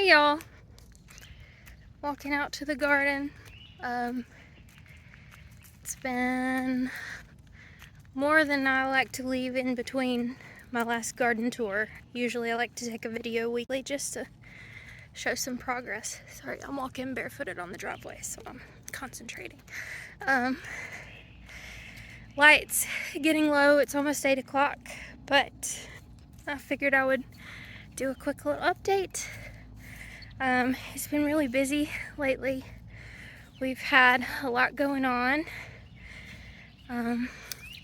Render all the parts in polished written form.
Hey y'all, walking out to the garden. It's been more than I like to leave in between my last garden tour. Usually I like to take a video weekly just to show some progress. Sorry, I'm walking barefooted on the driveway, so I'm concentrating. Light's getting low, it's almost 8 o'clock, but I figured I would do a quick little update. It's been really busy lately. We've had a lot going on.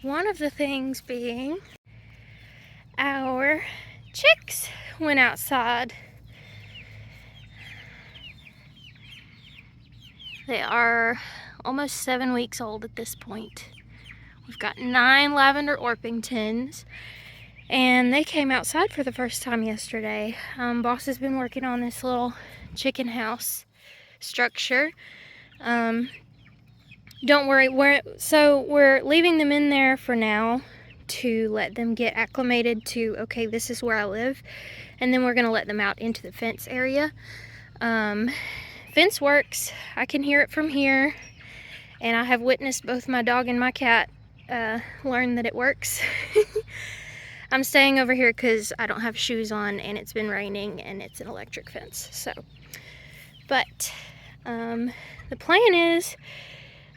One of the things being our chicks went outside. They are almost 7 weeks old at this point. We've got 9 lavender Orpingtons, and they came outside for the first time yesterday. Boss has been working on this little chicken house structure. Don't worry, we're leaving them in there for now to let them get acclimated to, okay, this is where I live, and then we're gonna let them out into the fence area. Fence works. I can hear it from here, and I have witnessed both my dog and my cat learn that it works. I'm staying over here because I don't have shoes on and it's been raining and it's an electric fence. So, but the plan is,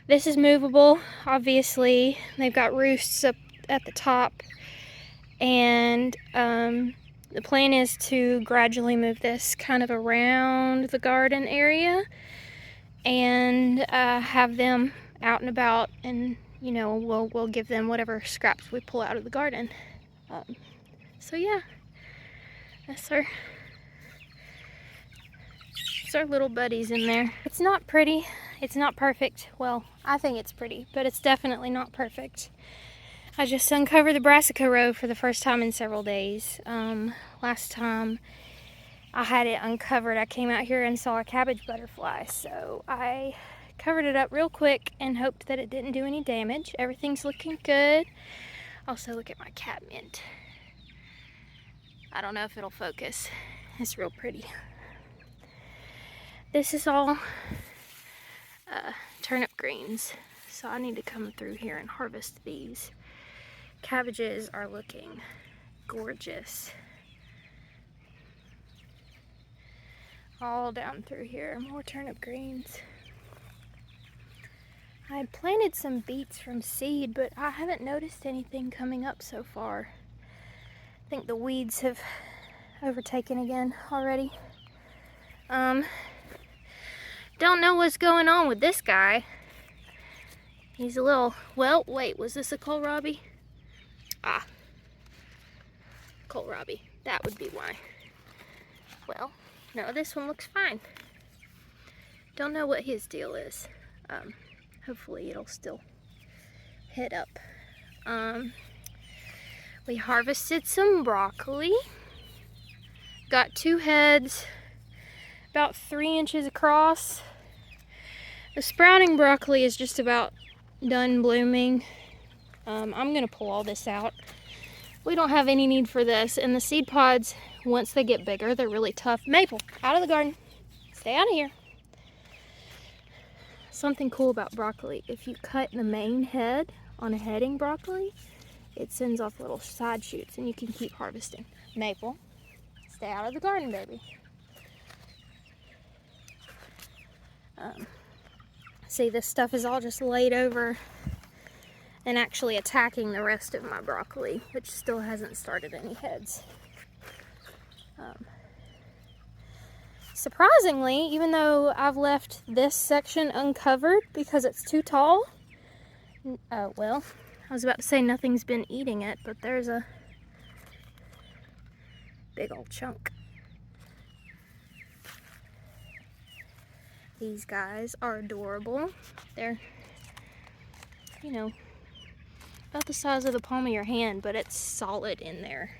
this is movable, obviously. They've got roosts up at the top, and the plan is to gradually move this kind of around the garden area and have them out and about, and you know, we'll give them whatever scraps we pull out of the garden. So yeah, that's our little buddies in there. It's not pretty, it's not perfect. Well, I think it's pretty, but it's definitely not perfect. I just uncovered the brassica row for the first time in several days. Last time I had it uncovered, I came out here and saw a cabbage butterfly, so I covered it up real quick and hoped that it didn't do any damage. Everything's looking good. Also, look at my cat mint. I don't know if it'll focus. It's real pretty. This is all turnip greens, so I need to come through here and harvest these. Cabbages are looking gorgeous. All down through here, more turnip greens. I had planted some beets from seed, but I haven't noticed anything coming up so far. I think the weeds have overtaken again already. Don't know what's going on with this guy. He's a little, well, wait, was this a kohlrabi? Ah, kohlrabi, that would be why. Well, no, this one looks fine. Don't know what his deal is. Hopefully it'll still head up. We harvested some broccoli. Got 2 heads, about 3 inches across. The sprouting broccoli is just about done blooming. I'm gonna pull all this out. We don't have any need for this, and the seed pods, once they get bigger, they're really tough. Maple, out of the garden. Stay out of here. Something cool about broccoli, if you cut the main head on a heading broccoli, it sends off little side shoots and you can keep harvesting. Maple, stay out of the garden, baby. See, this stuff is all just laid over and actually attacking the rest of my broccoli, which still hasn't started any heads. Surprisingly, even though I've left this section uncovered because it's too tall, well, I was about to say nothing's been eating it, but there's a big old chunk. These guys are adorable. They're, you know, about the size of the palm of your hand, but it's solid in there.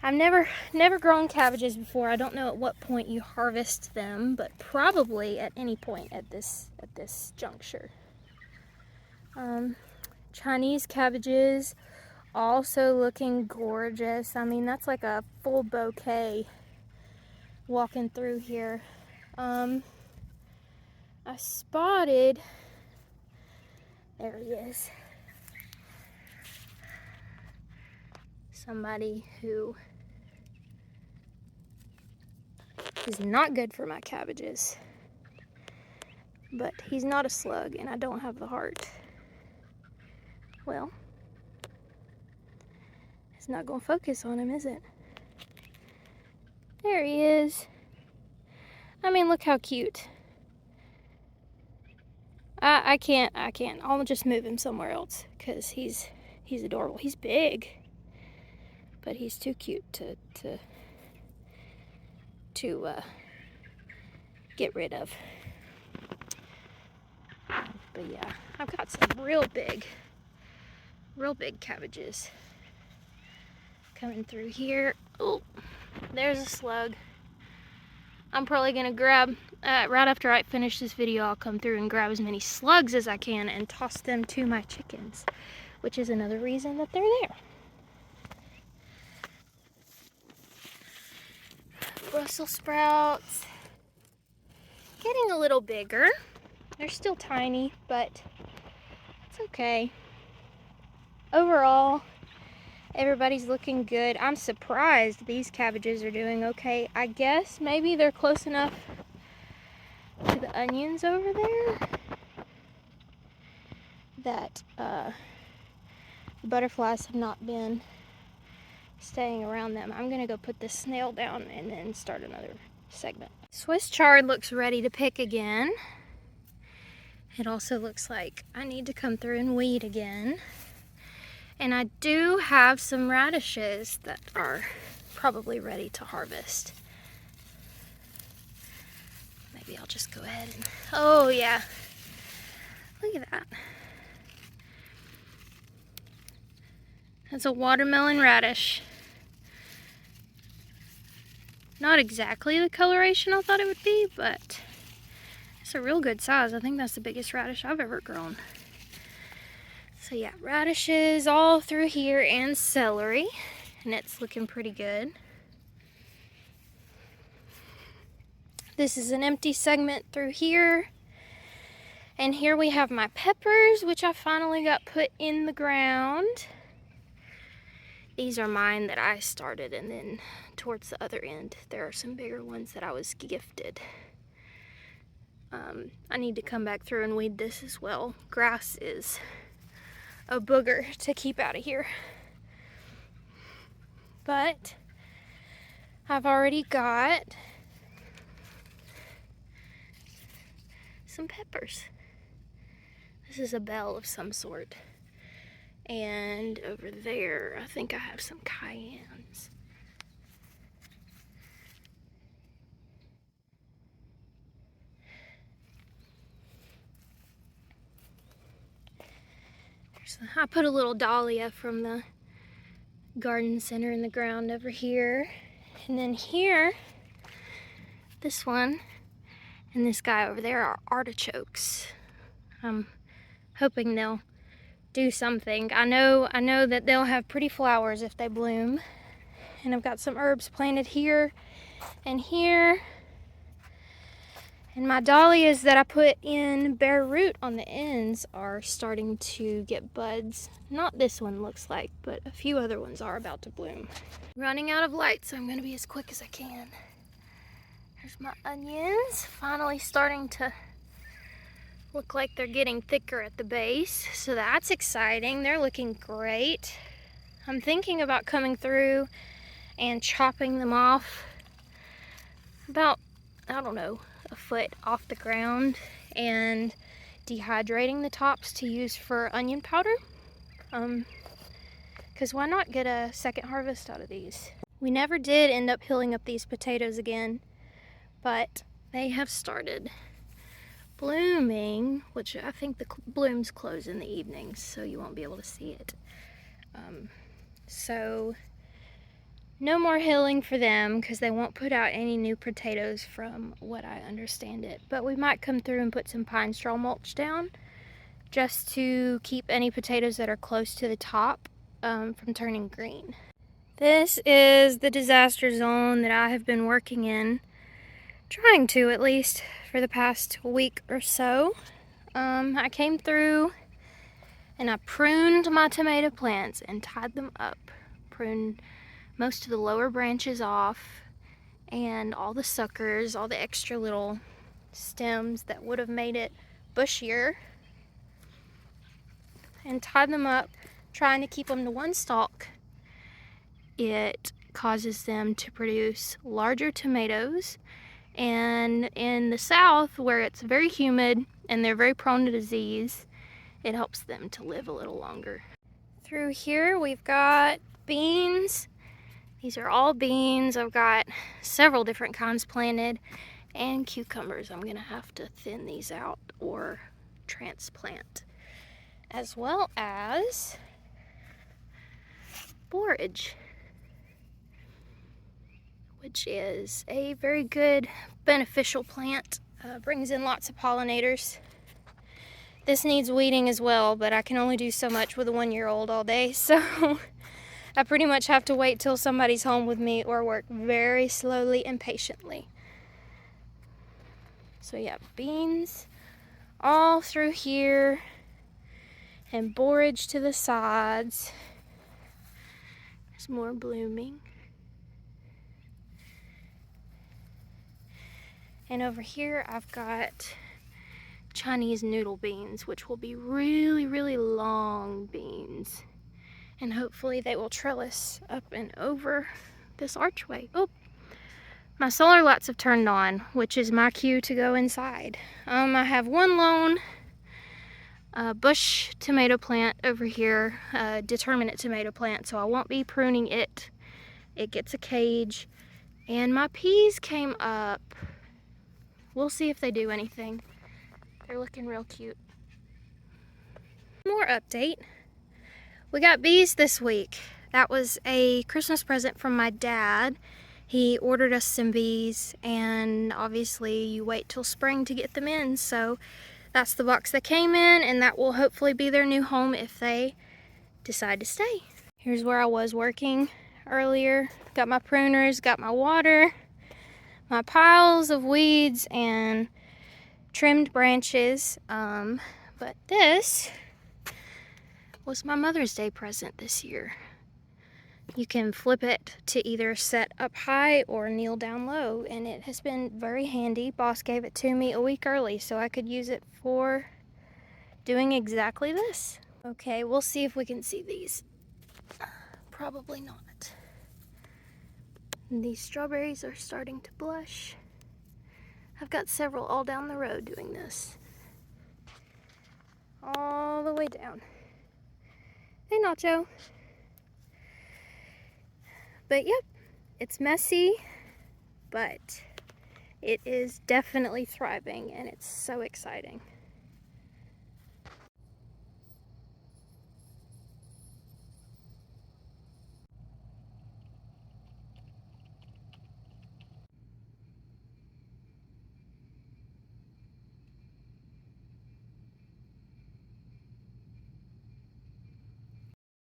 I've never grown cabbages before. I don't know at what point you harvest them, but probably at any point at this juncture. Chinese cabbages also looking gorgeous. I mean, that's like a full bouquet walking through here. I spotted, there he is, somebody who is not good for my cabbages, but he's not a slug and I don't have the heart. Well, it's not gonna focus on him, is it? There he is. I mean, look how cute. I can't. I'll just move him somewhere else because he's adorable. He's big, but he's too cute to get rid of. But yeah, I've got some real big cabbages coming through here. Oh, there's a slug. I'm probably gonna grab, right after I finish this video, I'll come through and grab as many slugs as I can and toss them to my chickens, which is another reason that they're there. Brussels sprouts, getting a little bigger. They're still tiny, but it's okay. Overall, everybody's looking good. I'm surprised these cabbages are doing okay. I guess maybe they're close enough to the onions over there that the butterflies have not been staying around them. I'm gonna go put this snail down and then start another segment. Swiss chard looks ready to pick again. It also looks like I need to come through and weed again. And I do have some radishes that are probably ready to harvest. Maybe I'll just go ahead and, oh yeah, look at that. That's a watermelon radish. Not exactly the coloration I thought it would be, but it's a real good size. I think that's the biggest radish I've ever grown. So yeah, radishes all through here and celery, and it's looking pretty good. This is an empty segment through here. And here we have my peppers, which I finally got put in the ground. These are mine that I started, and then towards the other end, there are some bigger ones that I was gifted. I need to come back through and weed this as well. Grass is a booger to keep out of here. But I've already got some peppers. This is a bell of some sort. And over there, I think I have some cayennes. I put a little dahlia from the garden center in the ground over here. And then here, this one and this guy over there are artichokes. I'm hoping they'll do something. I know that they'll have pretty flowers if they bloom. And I've got some herbs planted here and here. And my dahlias that I put in bare root on the ends are starting to get buds. Not this one looks like, but a few other ones are about to bloom. Running out of light, so I'm gonna be as quick as I can. There's my onions, finally starting to look like they're getting thicker at the base, so that's exciting. They're looking great. I'm thinking about coming through and chopping them off about, I don't know, a foot off the ground and dehydrating the tops to use for onion powder. Because why not get a second harvest out of these? We never did end up hilling up these potatoes again, but they have started blooming, which I think the blooms close in the evenings, so you won't be able to see it. So no more hilling for them because they won't put out any new potatoes from what I understand it. But we might come through and put some pine straw mulch down just to keep any potatoes that are close to the top from turning green. This is the disaster zone that I have been working in Trying to, at least, for the past week or so. I came through and I pruned my tomato plants and tied them up. Pruned most of the lower branches off and all the suckers, all the extra little stems that would have made it bushier, and tied them up, trying to keep them to one stalk. It causes them to produce larger tomatoes, and in the south where it's very humid and they're very prone to disease, it helps them to live a little longer. Through here we've got beans. These are all beans. I've got several different kinds planted, and cucumbers. I'm gonna have to thin these out or transplant, as well as borage, which is a very good beneficial plant. Brings in lots of pollinators. This needs weeding as well, but I can only do so much with a 1-year-old all day, so I pretty much have to wait till somebody's home with me or work very slowly and patiently. So yeah, beans all through here and borage to the sides. There's more blooming. And over here I've got Chinese noodle beans, which will be really, really long beans. And hopefully they will trellis up and over this archway. Oh, my solar lights have turned on, which is my cue to go inside. I have one lone bush tomato plant over here, determinate tomato plant, so I won't be pruning it. It gets a cage. And my peas came up. We'll see if they do anything. They're looking real cute. More update. We got bees this week. That was a Christmas present from my dad. He ordered us some bees, and obviously you wait till spring to get them in, so that's the box they came in, and that will hopefully be their new home if they decide to stay. Here's where I was working earlier. Got my pruners, got my water, my piles of weeds and trimmed branches. But this was my Mother's Day present this year. You can flip it to either set up high or kneel down low, and it has been very handy. Boss gave it to me a week early so I could use it for doing exactly this. Okay, we'll see if we can see these. Probably not. These strawberries are starting to blush. I've got several all down the road doing this. All the way down. Hey, Nacho. But yep, it's messy, but it is definitely thriving, and it's so exciting.